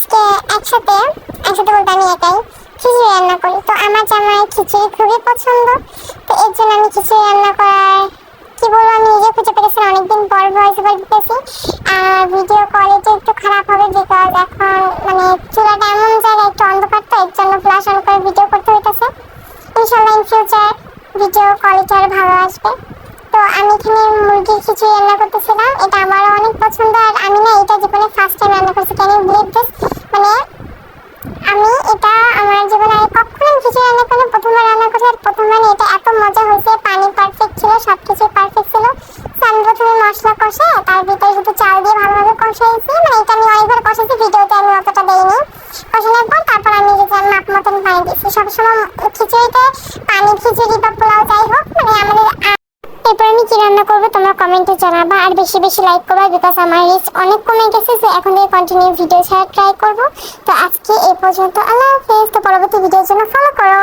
আজকে একসাথে একসাথে বলতে আমি একাই খিচুড়ি রান্না করি। তো আমার জামাই খিচুড়ি খুবই পছন্দ, তো এর জন্য আমি খিচুড়ি রান্না করার কি বলবো আমি নিজে খুঁজে পেয়েছি, অনেকদিন পর ভয়েস ওভার দিতেছি। আর ভিডিও কোয়ালিটি একটু খারাপ হবে বিকজ এখন মানে চুলাটা এমন জায়গায় একটু অন্ধকার, তো এর জন্য ফ্ল্যাশ অন করে ভিডিও করতে হইতেছে। ইনশাল্লাহ ইন ফিউচার ভিডিও কোয়ালিটি আরো ভালো আসবে। তো আমি এখানে মুরগির খিচুড়ি রান্না করতেছিলাম, এটা আমারও অনেক পছন্দ। আর আমি না এটা জীবনে ফার্স্ট টাইম রান্না করছি, ক্যান ইউ বিলিভ দিস? মানে আমি এটা আমার জীবনে কখনো খিচুড়ি রান্না করে প্রথমবার রান্না করছি, আর প্রথমবার এটা এত মজা হয়েছে। পানি পারফেক্ট ছিল, সব কিছু পারফেক্ট ছিল। আমি প্রথমে মশলা কষাই তার ভিতরে শুধু চাল দিয়ে ভালোভাবে কষাইছি, মানে এটা আমি অনেকবার কষাইছি, ভিডিওতে আমি অতটা দেইনি। কষানোর পর তারপর আমি যে মাপ মতন পানি দিয়েছি। সবসময় খিচুড়িতে পানি খিচুড়ি বা পোলাও যাই হোক মানে আমাদের। এরপর আমি কি রান্না করবো তোমরা কমেন্টে জানাবা, আর বেশি বেশি লাইক করবা বিকজ আমার রিচ অনেক কমে গেছে। সো এখন থেকে কন্টিনিউ ভিডিও ছাড়া ট্রাই করবো। তো আজকে এই পর্যন্ত, আল্লাহ হাফেজ। তো পরবর্তী ভিডিওর জন্য ফলো করো।